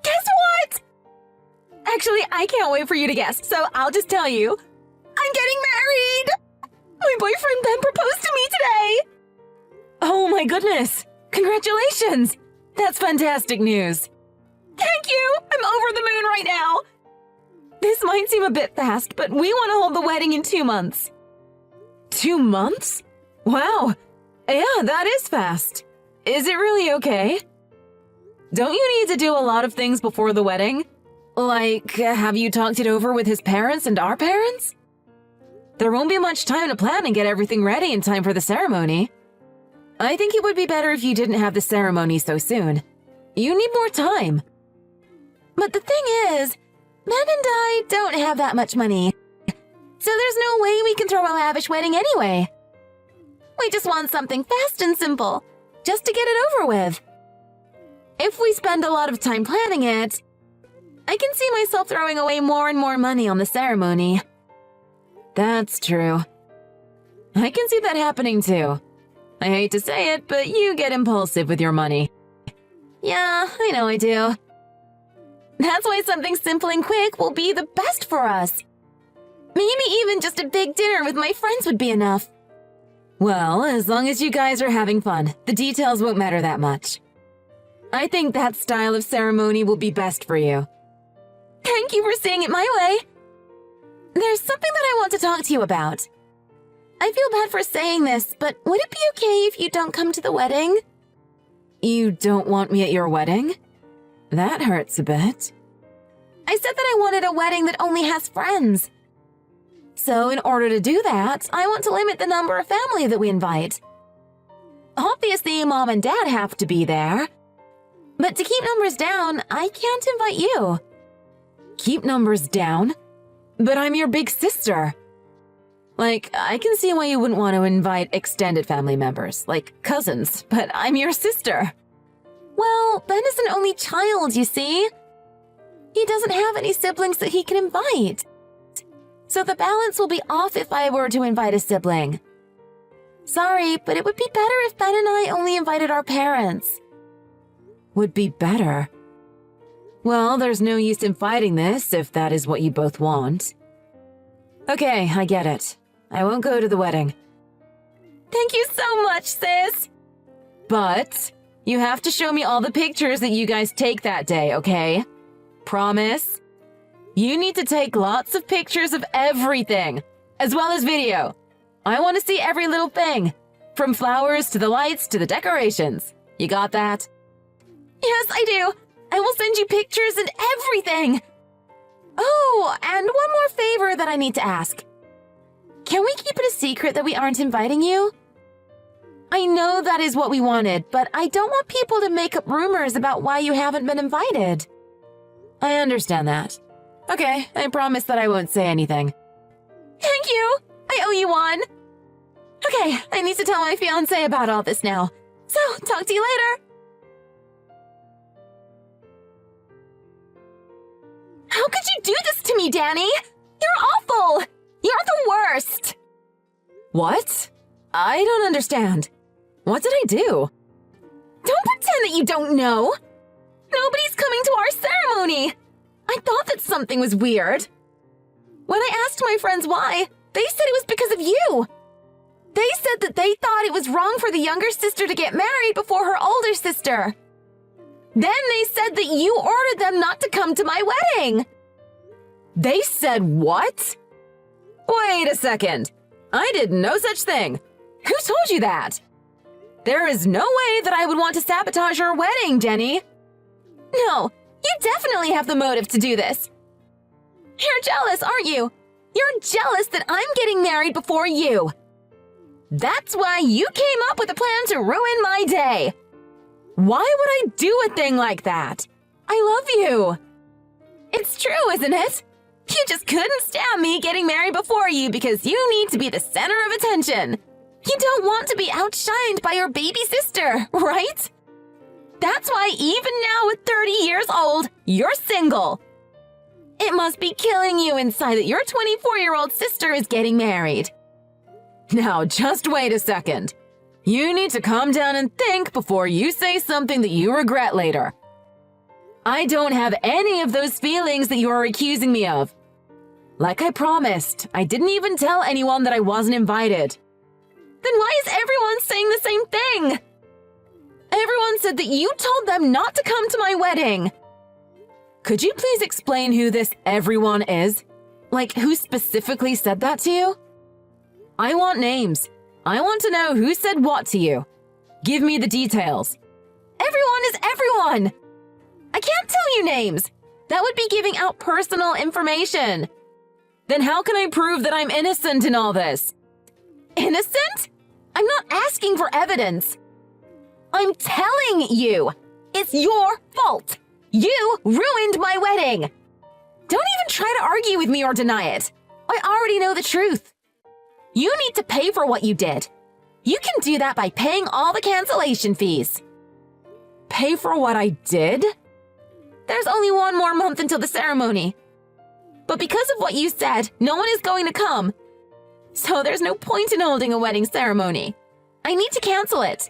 Guess what? Actually, I can't wait for you to guess, so I'll just tell you. I'm getting married! My boyfriend Ben proposed to me today! Oh my goodness! Congratulations! That's fantastic news! Thank you! I'm over the moon right now! This might seem a bit fast, but we want to hold the wedding in 2 months. 2 months? Wow! Yeah, that is fast. Is it really okay? Don't you need to do a lot of things before the wedding? Like, have you talked it over with his parents and our parents? There won't be much time to plan and get everything ready in time for the ceremony. I think it would be better if you didn't have the ceremony so soon. You need more time. But the thing is, Ben and I don't have that much money. So there's no way we can throw a lavish wedding anyway. We just want something fast and simple, just to get it over with. If we spend a lot of time planning it, I can see myself throwing away more and more money on the ceremony. That's true. I can see that happening too. I hate to say it, but you get impulsive with your money. Yeah, I know I do. That's why something simple and quick will be the best for us. Maybe even just a big dinner with my friends would be enough. Well, as long as you guys are having fun, the details won't matter that much. I think that style of ceremony will be best for you. Thank you for seeing it my way. There's something that I want to talk to you about. I feel bad for saying this, but would it be okay if you don't come to the wedding? You don't want me at your wedding? That hurts a bit. I said that I wanted a wedding that only has friends. So in order to do that, I want to limit the number of family that we invite. Obviously, Mom and Dad have to be there. But to keep numbers down, I can't invite you. Keep numbers down? But I'm your big sister. Like, I can see why you wouldn't want to invite extended family members, like cousins, but I'm your sister. Well, Ben is an only child, you see. He doesn't have any siblings that he can invite. So the balance will be off if I were to invite a sibling. Sorry, but it would be better if Ben and I only invited our parents. Would be better? Well, there's no use in fighting this if that is what you both want. Okay, I get it. I won't go to the wedding. Thank you so much, sis! But you have to show me all the pictures that you guys take that day, okay? Promise? You need to take lots of pictures of everything, as well as video. I want to see every little thing, from flowers to the lights to the decorations. You got that? Yes, I do. I will send you pictures and everything. Oh, and one more favor that I need to ask. Can we keep it a secret that we aren't inviting you? I know that is what we wanted, but I don't want people to make up rumors about why you haven't been invited. I understand that. Okay, I promise that I won't say anything. Thank you! I owe you one! Okay, I need to tell my fiancé about all this now. So, talk to you later! How could you do this to me, Danny? You're awful! You're the worst! What? I don't understand. What did I do? Don't pretend that you don't know! Nobody's coming to our ceremony! I thought that something was weird. When I asked my friends why, they said it was because of you. They said that they thought it was wrong for the younger sister to get married before her older sister. Then they said that you ordered them not to come to my wedding. They said what? Wait a second. I did no such thing. Who told you that? There is no way that I would want to sabotage your wedding, Jenny. No, you definitely have the motive to do this. You're jealous, aren't you? You're jealous that I'm getting married before you. That's why you came up with a plan to ruin my day. Why would I do a thing like that? I love you. It's true, isn't it? You just couldn't stand me getting married before you because you need to be the center of attention. You don't want to be outshined by your baby sister, right? That's why even now at 30 years old, you're single. It must be killing you inside that your 24-year-old sister is getting married. Now, just wait a second. You need to calm down and think before you say something that you regret later. I don't have any of those feelings that you are accusing me of. Like I promised, I didn't even tell anyone that I wasn't invited. Then why is everyone saying the same thing? Everyone said that you told them not to come to my wedding. Could you please explain who this everyone is? Like, who specifically said that to you? I want names. I want to know who said what to you. Give me the details. Everyone is everyone. I can't tell you names. That would be giving out personal information. Then how can I prove that I'm innocent in all this? Innocent? I'm not asking for evidence. I'm telling you, it's your fault. You ruined my wedding. Don't even try to argue with me or deny it. I already know the truth. You need to pay for what you did. You can do that by paying all the cancellation fees. Pay for what I did? There's only 1 more month until the ceremony. But because of what you said, no one is going to come. So there's no point in holding a wedding ceremony. I need to cancel it.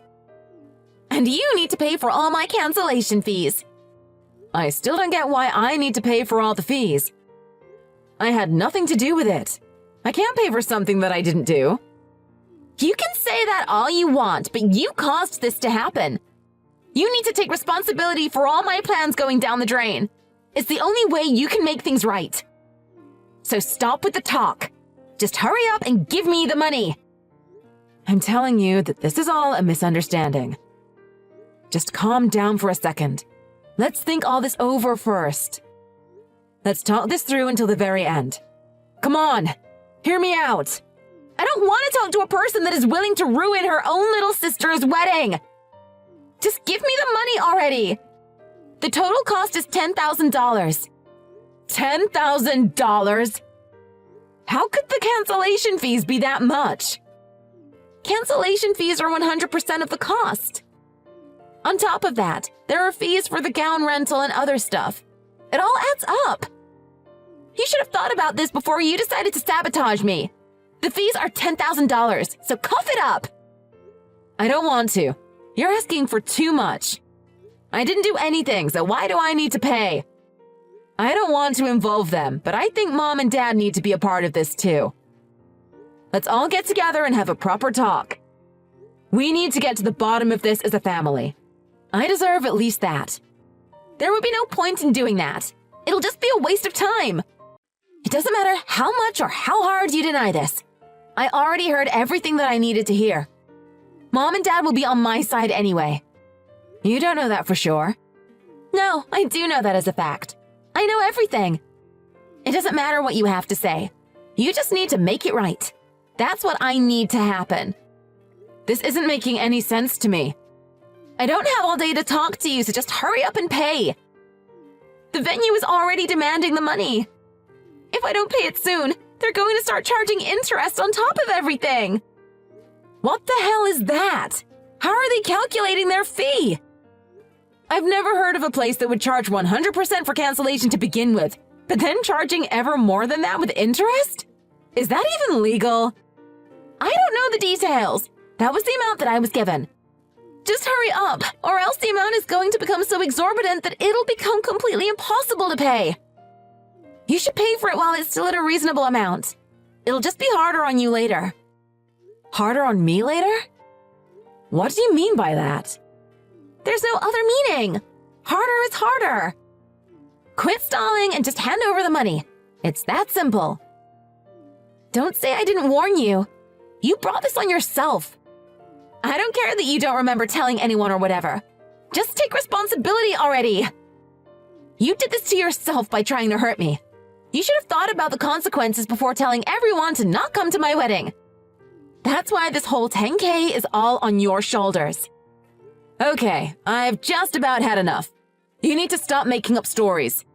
And you need to pay for all my cancellation fees. I still don't get why I need to pay for all the fees. I had nothing to do with it. I can't pay for something that I didn't do. You can say that all you want, but you caused this to happen. You need to take responsibility for all my plans going down the drain. It's the only way you can make things right. So stop with the talk. Just hurry up and give me the money. I'm telling you that this is all a misunderstanding. Just calm down for a second. Let's think all this over first. Let's talk this through until the very end. Come on, hear me out. I don't want to talk to a person that is willing to ruin her own little sister's wedding. Just give me the money already. The total cost is $10,000. $10,000? How could the cancellation fees be that much? Cancellation fees are 100% of the cost. On top of that, there are fees for the gown rental and other stuff. It all adds up. You should have thought about this before you decided to sabotage me. The fees are $10,000, so cough it up. I don't want to. You're asking for too much. I didn't do anything, so why do I need to pay? I don't want to involve them, but I think Mom and Dad need to be a part of this too. Let's all get together and have a proper talk. We need to get to the bottom of this as a family. I deserve at least that. There would be no point in doing that. It'll just be a waste of time. It doesn't matter how much or how hard you deny this. I already heard everything that I needed to hear. Mom and Dad will be on my side anyway. You don't know that for sure. No, I do know that as a fact. I know everything. It doesn't matter what you have to say. You just need to make it right. That's what I need to happen. This isn't making any sense to me. I don't have all day to talk to you, so just hurry up and pay. The venue is already demanding the money. If I don't pay it soon, they're going to start charging interest on top of everything. What the hell is that? How are they calculating their fee? I've never heard of a place that would charge 100% for cancellation to begin with, but then charging ever more than that with interest? Is that even legal? I don't know the details. That was the amount that I was given. Just hurry up, or else the amount is going to become so exorbitant that it'll become completely impossible to pay. You should pay for it while it's still at a reasonable amount. It'll just be harder on you later. Harder on me later? What do you mean by that? There's no other meaning. Harder is harder. Quit stalling and just hand over the money. It's that simple. Don't say I didn't warn you. You brought this on yourself. I don't care that you don't remember telling anyone or whatever. Just take responsibility already. You did this to yourself by trying to hurt me. You should have thought about the consequences before telling everyone to not come to my wedding. That's why this whole 10K is all on your shoulders. Okay, I've just about had enough. You need to stop making up stories.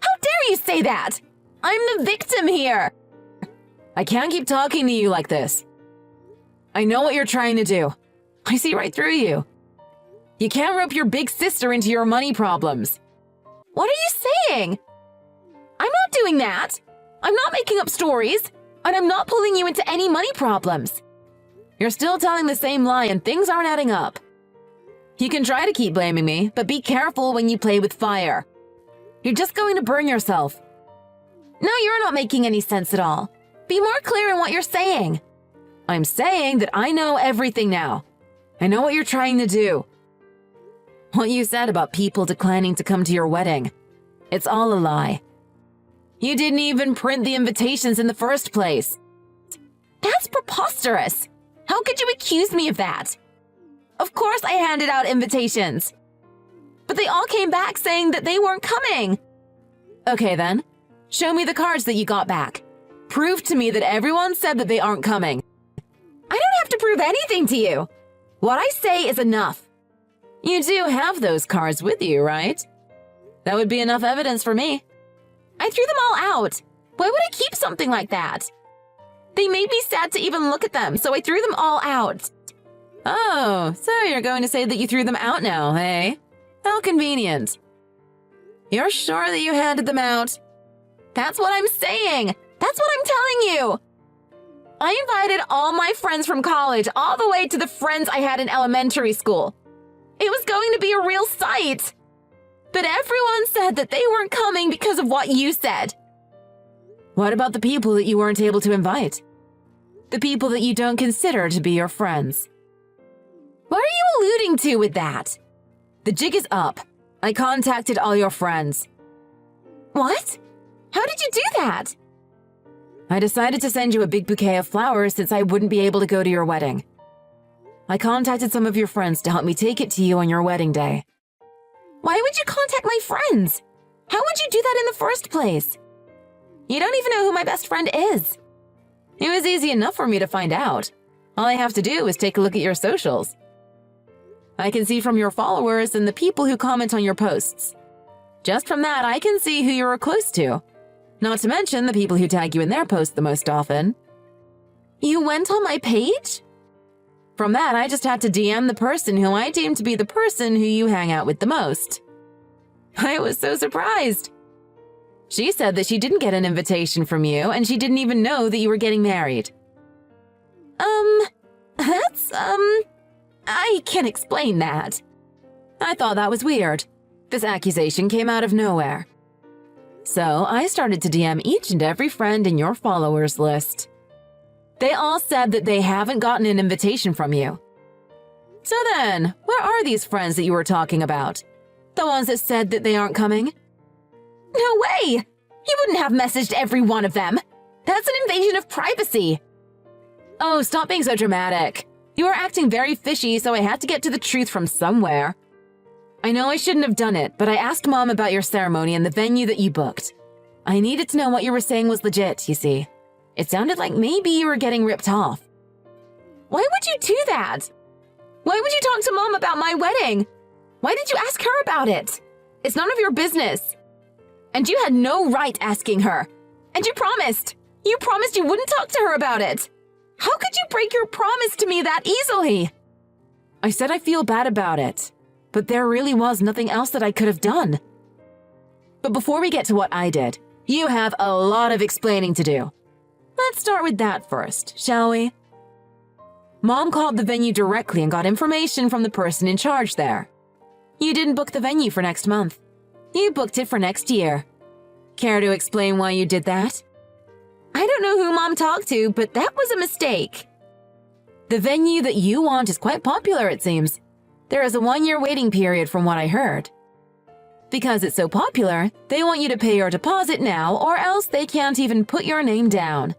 How dare you say that? I'm the victim here. I can't keep talking to you like this. I know what you're trying to do. I see right through you. You can't rope your big sister into your money problems. What are you saying? I'm not doing that. I'm not making up stories, and I'm not pulling you into any money problems. You're still telling the same lie and things aren't adding up. You can try to keep blaming me, but be careful when you play with fire. You're just going to burn yourself. No, you're not making any sense at all. Be more clear in what you're saying. I'm saying that I know everything now. I know what you're trying to do. What you said about people declining to come to your wedding, it's all a lie. You didn't even print the invitations in the first place. That's preposterous. How could you accuse me of that? Of course I handed out invitations. But they all came back saying that they weren't coming. Okay then, show me the cards that you got back. Prove to me that everyone said that they aren't coming. I don't have to prove anything to you. What I say is enough. You do have those cards with you, right? That would be enough evidence for me. I threw them all out. Why would I keep something like that? They made me sad to even look at them, so I threw them all out. Oh, so you're going to say that you threw them out now, eh? How convenient. You're sure that you handed them out? That's what I'm saying. That's what I'm telling you. I invited all my friends from college all the way to the friends I had in elementary school. It was going to be a real sight. But everyone said that they weren't coming because of what you said. What about the people that you weren't able to invite? The people that you don't consider to be your friends? What are you alluding to with that? The jig is up. I contacted all your friends. What? How did you do that? I decided to send you a big bouquet of flowers since I wouldn't be able to go to your wedding. I contacted some of your friends to help me take it to you on your wedding day. Why would you contact my friends? How would you do that in the first place? You don't even know who my best friend is. It was easy enough for me to find out. All I have to do is take a look at your socials. I can see from your followers and the people who comment on your posts. Just from that, I can see who you're close to. Not to mention the people who tag you in their posts the most often. You went on my page? From that, I just had to DM the person who I deemed to be the person who you hang out with the most. I was so surprised. She said that she didn't get an invitation from you and she didn't even know that you were getting married. I can't explain that. I thought that was weird. This accusation came out of nowhere. So I started to DM each and every friend in your followers list. They all said that they haven't gotten an invitation from you. So then, where are these friends that you were talking about? The ones that said that they aren't coming? No way! You wouldn't have messaged every one of them. That's an invasion of privacy. Oh, stop being so dramatic. You were acting very fishy, so I had to get to the truth from somewhere. I know I shouldn't have done it, but I asked Mom about your ceremony and the venue that you booked. I needed to know what you were saying was legit, you see. It sounded like maybe you were getting ripped off. Why would you do that? Why would you talk to Mom about my wedding? Why did you ask her about it? It's none of your business. And you had no right asking her. And you promised. You promised you wouldn't talk to her about it. How could you break your promise to me that easily? I said I feel bad about it, but there really was nothing else that I could have done. But before we get to what I did, you have a lot of explaining to do. Let's start with that first, shall we? Mom called the venue directly and got information from the person in charge there. You didn't book the venue for next month. You booked it for next year. Care to explain why you did that? I don't know who Mom talked to, but that was a mistake. The venue that you want is quite popular, it seems. There is a 1-year waiting period from what I heard. Because it's so popular, they want you to pay your deposit now or else they can't even put your name down.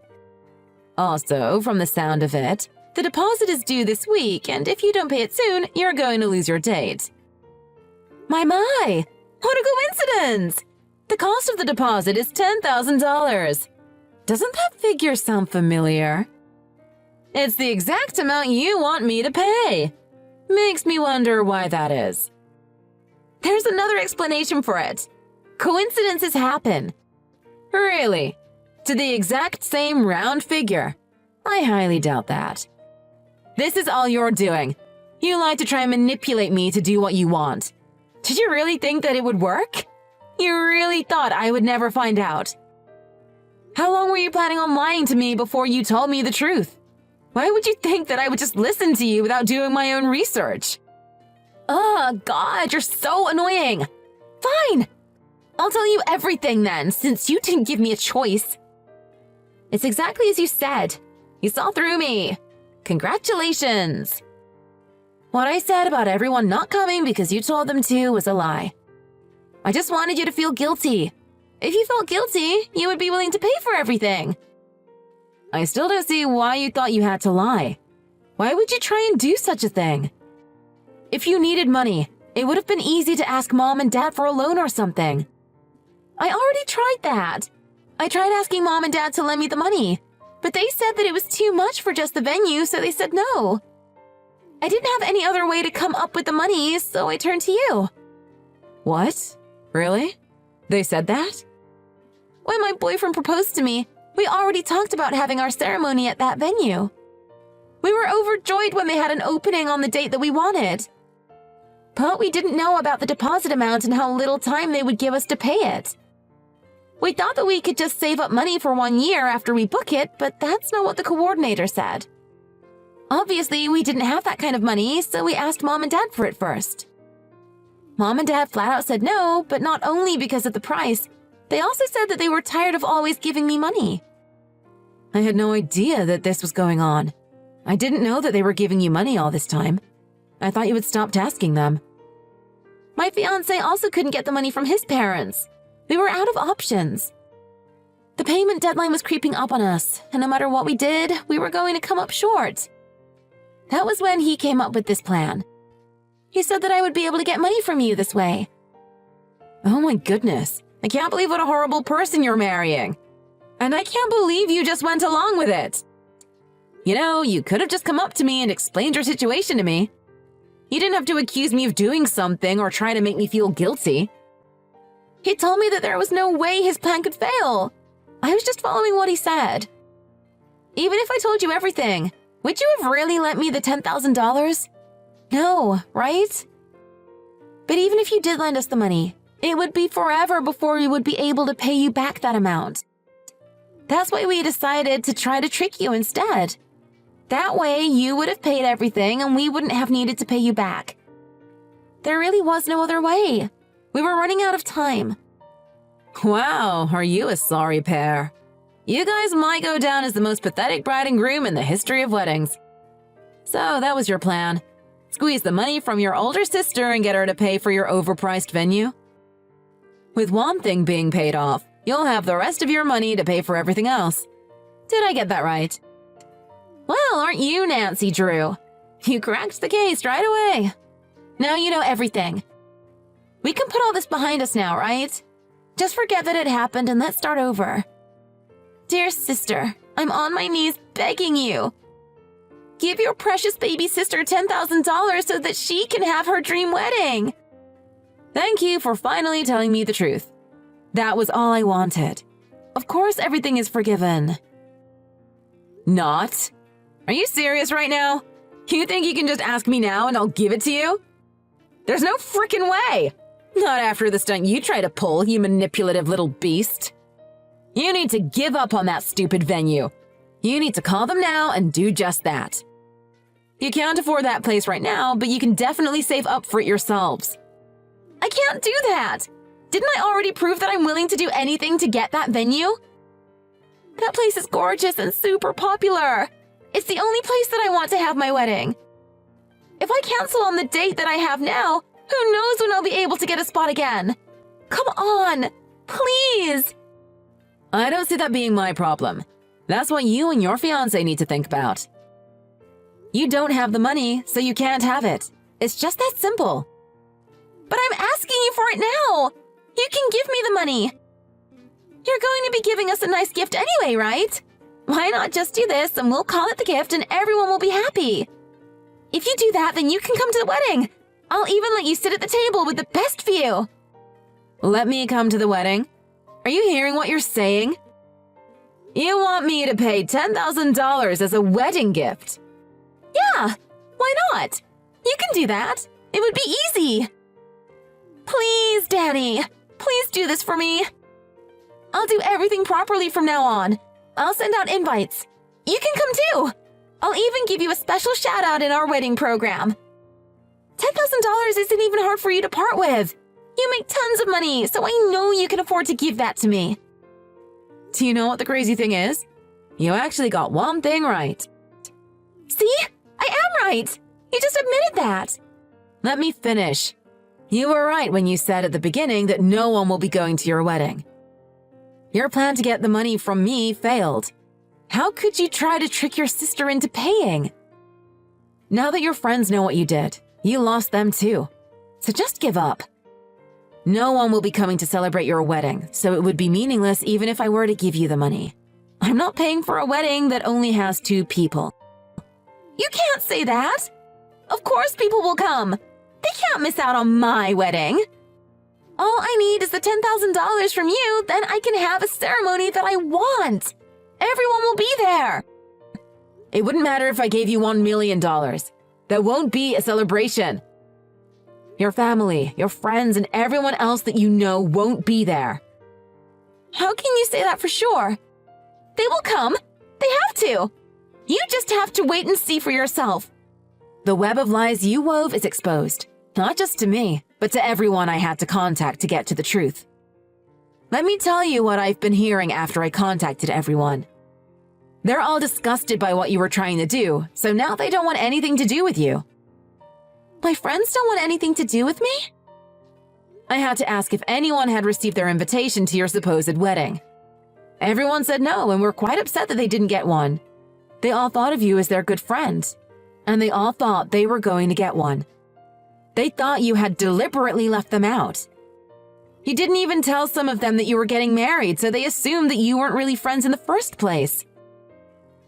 Also, from the sound of it, the deposit is due this week, and if you don't pay it soon, you're going to lose your date. My! What a coincidence! The cost of the deposit is $10,000. Doesn't that figure sound familiar? It's the exact amount you want me to pay. Makes me wonder why that is. There's another explanation for it. Coincidences happen. Really? To the exact same round figure? I highly doubt that. This is all you're doing. You like to try and manipulate me to do what you want. Did you really think that it would work? You really thought I would never find out? How long were you planning on lying to me before you told me the truth? Why would you think that I would just listen to you without doing my own research? Oh, God, you're so annoying. Fine. I'll tell you everything then, since you didn't give me a choice. It's exactly as you said. You saw through me. Congratulations. What I said about everyone not coming because you told them to was a lie. I just wanted you to feel guilty. If you felt guilty, you would be willing to pay for everything. I still don't see why you thought you had to lie. Why would you try and do such a thing? If you needed money, it would have been easy to ask Mom and Dad for a loan or something. I already tried that. I tried asking Mom and Dad to lend me the money, but they said that it was too much for just the venue, so they said no. I didn't have any other way to come up with the money, so I turned to you. What? Really? They said that? When my boyfriend proposed to me, we already talked about having our ceremony at that venue. We were overjoyed when they had an opening on the date that we wanted. But we didn't know about the deposit amount and how little time they would give us to pay it. We thought that we could just save up money for 1 year after we book it, but that's not what the coordinator said. Obviously, we didn't have that kind of money, so we asked Mom and Dad for it first. Mom and Dad flat out said no, but not only because of the price, they also said that they were tired of always giving me money. I had no idea that this was going on. I didn't know that they were giving you money all this time. I thought you had stopped asking them. My fiancé also couldn't get the money from his parents. We were out of options. The payment deadline was creeping up on us, and no matter what we did, we were going to come up short. That was when he came up with this plan. He said that I would be able to get money from you this way. Oh my goodness, I can't believe what a horrible person you're marrying. And I can't believe you just went along with it. You know, you could have just come up to me and explained your situation to me. You didn't have to accuse me of doing something or try to make me feel guilty. He told me that there was no way his plan could fail. I was just following what he said. Even if I told you everything, would you have really lent me the $10,000? No, right? But even if you did lend us the money, it would be forever before we would be able to pay you back that amount. That's why we decided to try to trick you instead. That way, you would have paid everything and we wouldn't have needed to pay you back. There really was no other way. We were running out of time. Wow, are you a sorry pair? You guys might go down as the most pathetic bride and groom in the history of weddings. So that was your plan. Squeeze the money from your older sister and get her to pay for your overpriced venue. With one thing being paid off, you'll have the rest of your money to pay for everything else. Did I get that right? Well, aren't you Nancy Drew? You cracked the case right away. Now you know everything. We can put all this behind us now, right? Just forget that it happened and let's start over. Dear sister, I'm on my knees begging you. Give your precious baby sister $10,000 so that she can have her dream wedding. Thank you for finally telling me the truth. That was all I wanted. Of course, everything is forgiven. Not? Are you serious right now? You think you can just ask me now and I'll give it to you? There's no frickin' way! Not after the stunt you try to pull, you manipulative little beast. You need to give up on that stupid venue. You need to call them now and do just that. You can't afford that place right now, but you can definitely save up for it yourselves. I can't do that! Didn't I already prove that I'm willing to do anything to get that venue? That place is gorgeous and super popular. It's the only place that I want to have my wedding. If I cancel on the date that I have now, who knows when I'll be able to get a spot again? Come on, please. I don't see that being my problem. That's what you and your fiancé need to think about. You don't have the money, so you can't have it. It's just that simple. But I'm asking you for it now. You can give me the money. You're going to be giving us a nice gift anyway, right? Why not just do this and we'll call it the gift and everyone will be happy. If you do that, then you can come to the wedding. I'll even let you sit at the table with the best view. Let me come to the wedding? Are you hearing what you're saying? You want me to pay $10,000 as a wedding gift? Yeah, why not? You can do that. It would be easy. Please, Danny, please do this for me. I'll do everything properly from now on. I'll send out invites. You can come too. I'll even give you a special shout out in our wedding program. $10,000 isn't even hard for you to part with. You make tons of money, so I know you can afford to give that to me. Do you know what the crazy thing is? You actually got one thing right. See? I am right. You just admitted that. Let me finish. You were right when you said at the beginning that no one will be going to your wedding. Your plan to get the money from me failed. How could you try to trick your sister into paying? Now that your friends know what you did, you lost them too. So just give up. No one will be coming to celebrate your wedding, so it would be meaningless even if I were to give you the money. I'm not paying for a wedding that only has 2 people. You can't say that. Of course people will come. They can't miss out on my wedding. All I need is the $10,000 from you, then I can have a ceremony that I want. Everyone will be there. It wouldn't matter if I gave you $1 million. That won't be a celebration. Your family, your friends, and everyone else that you know won't be there. How can you say that for sure? They will come. They have to. You just have to wait and see for yourself. The web of lies you wove is exposed, not just to me, but to everyone I had to contact to get to the truth. Let me tell you what I've been hearing after I contacted everyone. They're all disgusted by what you were trying to do, so now they don't want anything to do with you. My friends don't want anything to do with me? I had to ask if anyone had received their invitation to your supposed wedding. Everyone said no and were quite upset that they didn't get one. They all thought of you as their good friend, and they all thought they were going to get one. They thought you had deliberately left them out. You didn't even tell some of them that you were getting married, so they assumed that you weren't really friends in the first place.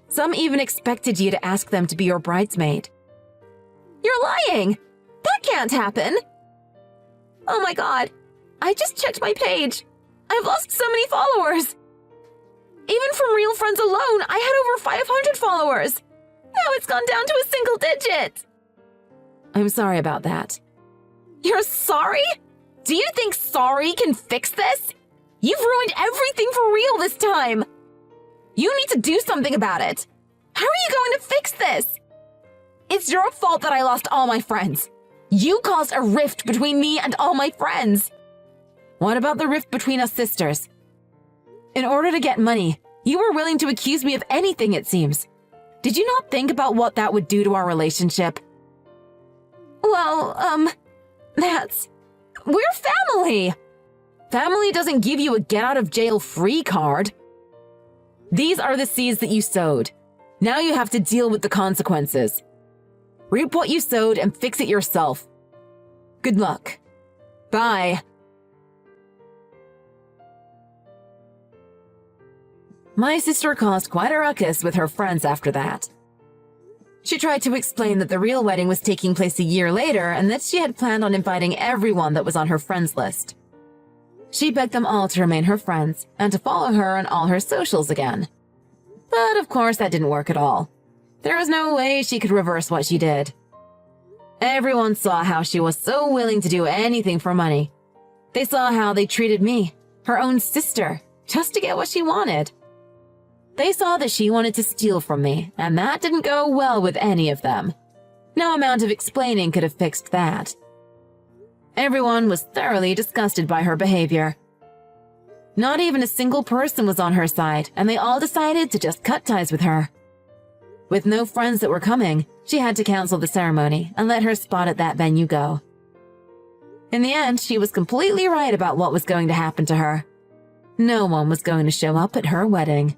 Some even expected you to ask them to be your bridesmaid. You're lying! That can't happen! Oh my god, I just checked my page. I've lost so many followers. Even from real friends alone, I had over 500 followers. Now it's gone down to a single digit. I'm sorry about that. You're sorry? Do you think sorry can fix this? You've ruined everything for real this time. You need to do something about it. How are you going to fix this? It's your fault that I lost all my friends. You caused a rift between me and all my friends. What about the rift between us sisters? In order to get money, you were willing to accuse me of anything, it seems. Did you not think about what that would do to our relationship? Well, we're family. Family doesn't give you a get-out-of-jail-free card. These are the seeds that you sowed. Now you have to deal with the consequences. Reap what you sowed and fix it yourself. Good luck. Bye. My sister caused quite a ruckus with her friends after that. She tried to explain that the real wedding was taking place a year later and that she had planned on inviting everyone that was on her friends list. She begged them all to remain her friends and to follow her on all her socials again. But of course that didn't work at all. There was no way she could reverse what she did. Everyone saw how she was so willing to do anything for money. They saw how they treated me, her own sister, just to get what she wanted. They saw that she wanted to steal from me, and that didn't go well with any of them. No amount of explaining could have fixed that. Everyone was thoroughly disgusted by her behavior. Not even a single person was on her side, and they all decided to just cut ties with her. With no friends that were coming, she had to cancel the ceremony and let her spot at that venue go. In the end, she was completely right about what was going to happen to her. No one was going to show up at her wedding.